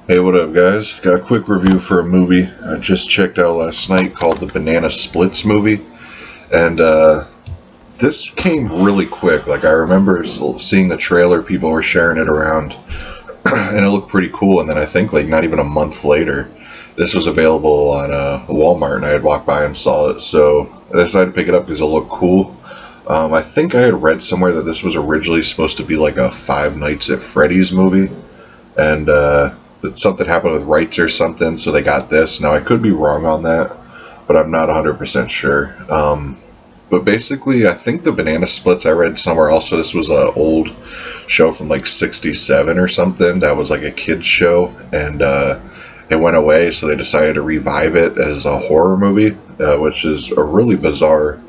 Hey, what up, guys? Got a quick review for a movie I just checked out last night called the Banana Splits movie. And this came really quick. Like, I remember seeing the trailer, people were sharing it around, and it looked pretty cool. And then I think, like, not even a month later, this was available on Walmart, and I had walked by and saw it. So I decided to pick it up because it looked cool. I think I had read somewhere that this was originally supposed to be like a Five Nights at Freddy's movie, and that something happened with rights or something, so they got this. Now I could be wrong on that, but I'm not 100% sure. But basically, I think the Banana Splits I read somewhere also. This was an old show from like '67 or something. That was like a kids show, and it went away, so they decided to revive it as a horror movie, which is a really bizarre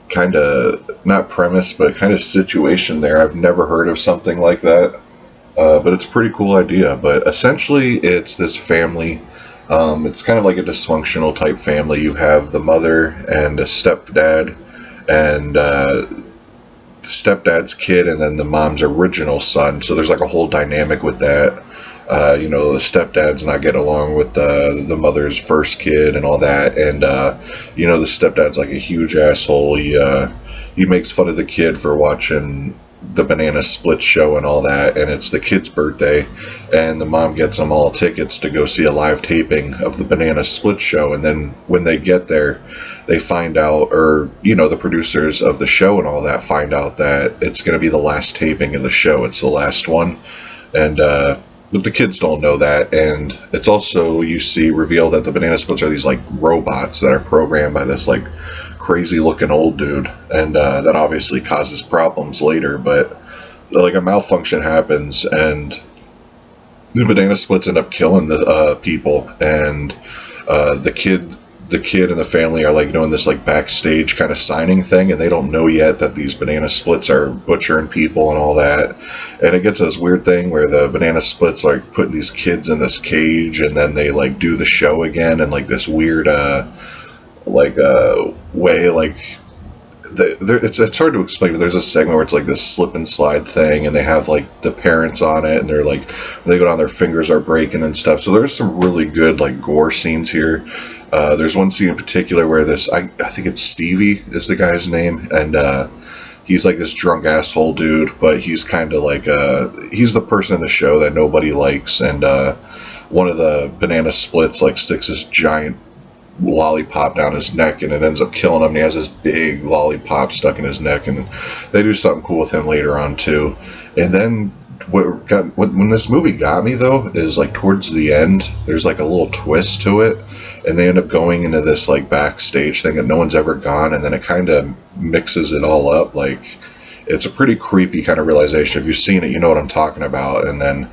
kind of not premise, but kind of situation there. I've never heard of something like that. But it's a pretty cool idea. But essentially, it's this family. It's kind of like a dysfunctional type family. You have the mother and a stepdad, and the stepdad's kid, and then the mom's original son. So there's like a whole dynamic with that. The stepdad's not getting along with the mother's first kid and all that, and the stepdad's like a huge asshole. He makes fun of the kid for watching the Banana Split show and all that, and it's the kid's birthday, and the mom gets them all tickets to go see a live taping of the Banana Split show, and then when they get there, they find out, or the producers of the show and all that find out that it's going to be the last taping of the show. It's the last one, and but the kids don't know that, and it's also, you see, revealed that the Banana Splits are these like robots that are programmed by this like crazy looking old dude, and that obviously causes problems later. But like a malfunction happens, and the Banana Splits end up killing the people, and the kid and the family are like doing this like backstage kind of signing thing, and they don't know yet that these Banana Splits are butchering people and all that. And it gets this weird thing where the Banana Splits like put these kids in this cage, and then they like do the show again in like this weird way, like it's hard to explain, but there's a segment where it's like this slip and slide thing, and they have like the parents on it, and they're like, they go down, their fingers are breaking and stuff. So there's some really good like gore scenes here. There's one scene in particular where I think it's Stevie is the guy's name, and he's like this drunk asshole dude, but he's kind of like he's the person in the show that nobody likes, and one of the Banana Splits like sticks this giant lollipop down his neck, and it ends up killing him, and he has this big lollipop stuck in his neck, and they do something cool with him later on too. And then when this movie got me though is like towards the end, there's like a little twist to it, and they end up going into this like backstage thing that no one's ever gone, and then it kind of mixes it all up. Like, it's a pretty creepy kind of realization. If you've seen it, you know what I'm talking about. And then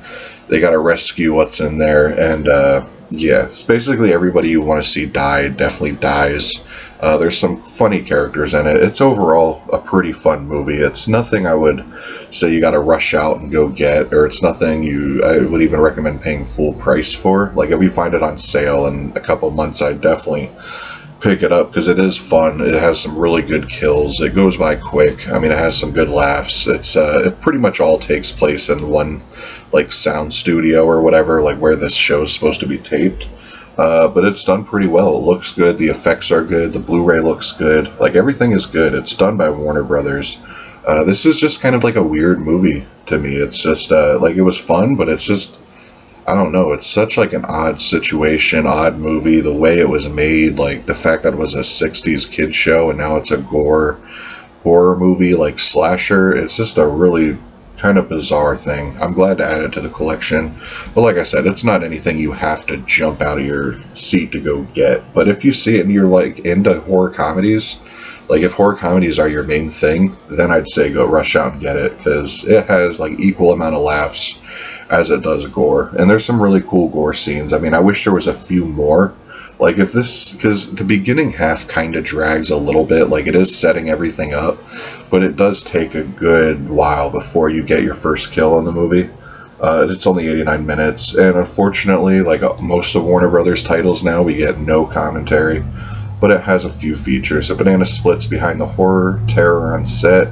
they got to rescue what's in there, and yeah, it's basically everybody you want to see die definitely dies. There's some funny characters in it. It's overall a pretty fun movie. It's nothing I would say you got to rush out and go get, or it's nothing I would even recommend paying full price for. Like, if you find it on sale in a couple months, I'd definitely pick it up because it is fun. It has some really good kills. It goes by quick. I mean, it has some good laughs. It pretty much all takes place in one like sound studio or whatever, like where this show's supposed to be taped. But it's done pretty well. It looks good. The effects are good. The Blu-ray looks good. Like, everything is good. It's done by Warner Brothers. This is just kind of like a weird movie to me. It's just like, it was fun, but it's just, I don't know. It's such like an odd situation, odd movie. The way it was made, like the fact that it was a '60s kid show and now it's a gore horror movie, like slasher. It's just a really kind of bizarre thing. I'm glad to add it to the collection, but like I said, it's not anything you have to jump out of your seat to go get. But if you see it and you're like into horror comedies, like if horror comedies are your main thing, then I'd say go rush out and get it, because it has like equal amount of laughs as it does gore, and there's some really cool gore scenes. I mean, I wish there was a few more. Like, if this, because the beginning half kind of drags a little bit, like it is setting everything up, but it does take a good while before you get your first kill in the movie. It's only 89 minutes, and unfortunately, like most of Warner Brothers titles now, we get no commentary, but it has a few features. The Banana Splits behind the horror, terror on set,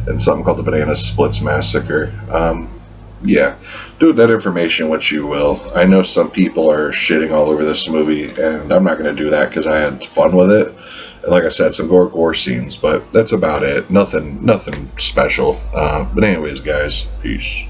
and something called the Banana Splits Massacre. Yeah, do with that information what you will. I know some people are shitting all over this movie, and I'm not going to do that because I had fun with it. And like I said, some gore scenes, but that's about it. Nothing special. But anyways, guys, peace.